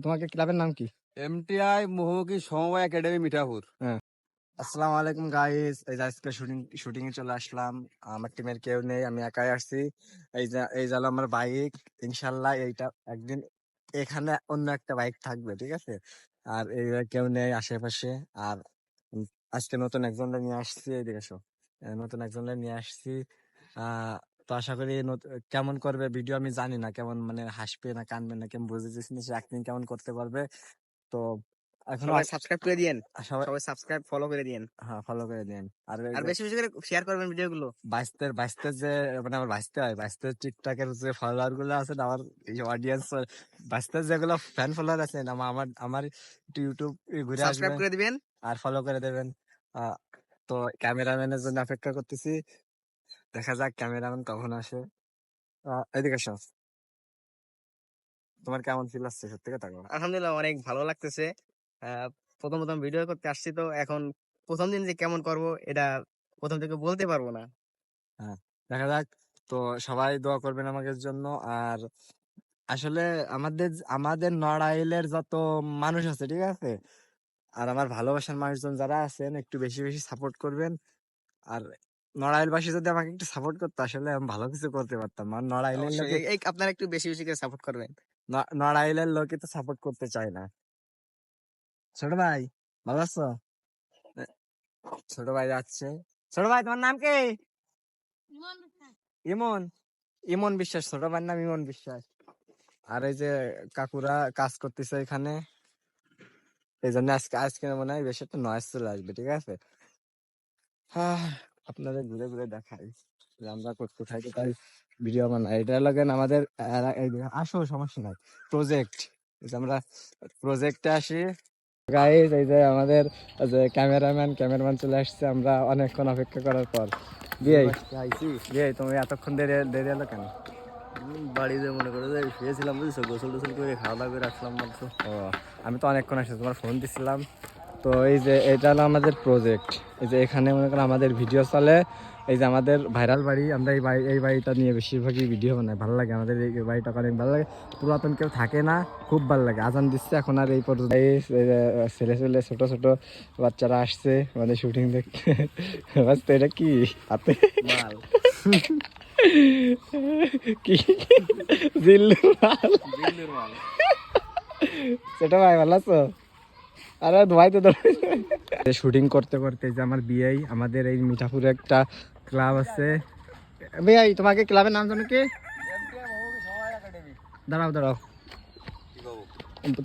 তোমাকে ক্লাবের নাম কি? এমটিআই মুহুকি সমবায় একাডেমি মিঠাপুর। হ্যাঁ। আসসালামু আলাইকুম গাইস, এই যে আজকে শুটিং এ চলে আসলাম। আমার টিমের কেউ নেই, আমি একাই আসছি। এই যে হলো আমার বাইক। ইনশাল্লাহ এইটা একদিন এখানে অন্য একটা বাইক থাকবে, ঠিক আছে। আর এই কেউ নেই আশেপাশে। আর আজকে নতুন একজনকে নিয়ে আসছি, এদিকে এসো। নতুন একজনকে নিয়ে আসছি। তো আশা করি কেমন করবে ভিডিও আমি জানি না, কেমন মানে হাসবে না কানবে না কেমন বুঝেছিস না, সে অ্যাক্টিং কেমন করতে পারবে। তো এখন সবাই সাবস্ক্রাইব করে দিয়েন, সবাই সবাই সাবস্ক্রাইব ফলো করে দিয়েন, হ্যাঁ ফলো করে দিন। আর আর বেশি বেশি করে শেয়ার করবেন ভিডিওগুলো। বাইশতে যে মানে আমার বাইশতে হয়, বাইশতে টিকটকের যে ফলোয়ার গুলো আছে না, আমার এই অডিয়েন্স বাইশতে যেগুলো ফ্যান ফলোয়ার আছে না, আমার আমার একটু ইউটিউব ঘুরে সাবস্ক্রাইব আসবেন করে দিবেন আর ফলো করে দেবেন। তো ক্যামেরাম্যানের জন্য অপেক্ষা করতেছি, দেখা যাক ক্যামেরাম্যান কখন আসে। এদিকে আসো, তোমার কেমন ফিল আসছে সত্যি কথা? আলহামদুলিল্লাহ অনেক ভালো লাগতেছে। প্রথম প্রথম ভিডিও করতে আসছি, তো এখন প্রথম দিন যে কেমন করব এটা প্রথম থেকে বলতে পারবো না। হ্যাঁ, দেখা যাক। তো সবাই দোয়া করবেন আমাদের জন্য। আর আসলে আমাদের আমাদের নড়াইলের যত মানুষ আছে, ঠিক আছে, আর আমার ভালোবাসার মানুষজন যারা আছেন, একটু বেশি বেশি সাপোর্ট করবেন। আর নড়াইলবাসী যদি আমাকে একটু সাপোর্ট করতো, আসলে আমি ভালো কিছু করতে পারতাম। আর নড়াইলের অবশ্যই লোকে এই আপনারা একটু বেশি বেশি করে সাপোর্ট করবেন। নড়াইলের লোকে তো সাপোর্ট করতে চায় না। ছোট ভাই ভালো আছো? ছোট ভাই যাচ্ছে। ছোট ভাই তোমার নাম কি? ইমন। ইমন বিশ্বাস, ছোট ভাইয়ের নাম ইমন বিশ্বাস। আর এই যে কাকুরা কাজ করতেছে এখানে, এই জন্য আজকে আজকে মনে হয় বেশি একটা নয়েজ চলে আসবে, ঠিক আছে। আপনাদের ঘুরে ঘুরে দেখাই যে আমরা কোথায় কোথায় ভিডিও বানাই। এটা লাগেন আমাদের আসো, সমস্যা নাই। প্রজেক্ট, আমরা প্রজেক্টে আসি গাইজ। এই যে আমাদের যে ক্যামেরাম্যান চলে আসছে, আমরা অনেকক্ষণ অপেক্ষা করার পর। দিয়ে তুমি এতক্ষণ দেরি হলো কেন? বাড়িতে মনে করে যে শুয়েছিলাম, বুঝছো, গোসল টোসল করে খাওয়া দাওয়া করে আসলাম মাত্র। ও, আমি তো অনেকক্ষণ আসছি, তোমার ফোন দিছিলাম। তো এই যে এটা হলো আমাদের প্রজেক্ট। এই যে এখানে মনে করেন আমাদের ভিডিও চলে। এই যে আমাদের ভাইরাল বাড়ি, আমরা এই বাড়িটা নিয়ে বেশিরভাগই ভিডিও বানাই। ভালো লাগে আমাদের এই বাড়িটা, অনেক ভালো লাগে। পুরাতন কেউ থাকে না, খুব ভালো লাগে। আজান দিচ্ছে এখন, আর এই পর্যন্ত ছেলে ছোট ছোট বাচ্চারা আসছে আমাদের শুটিং দেখতে। তো এটা কি হাতে মাল কি জিল্লুর মাল? দিল্লির মাল। ছোট ভাই ভালো আছো? আরে ধোয়াই তো শুটিং করতে করতে যে আমার বিআই, আমাদের এই মিঠাপুরে একটা ক্লাব আছে। বিআই তোমাকে ক্লাবের নাম জানো কি? এমটিআই মুহুকি সমবায় একাডেমি। দাঁড়াও দাঁড়াও।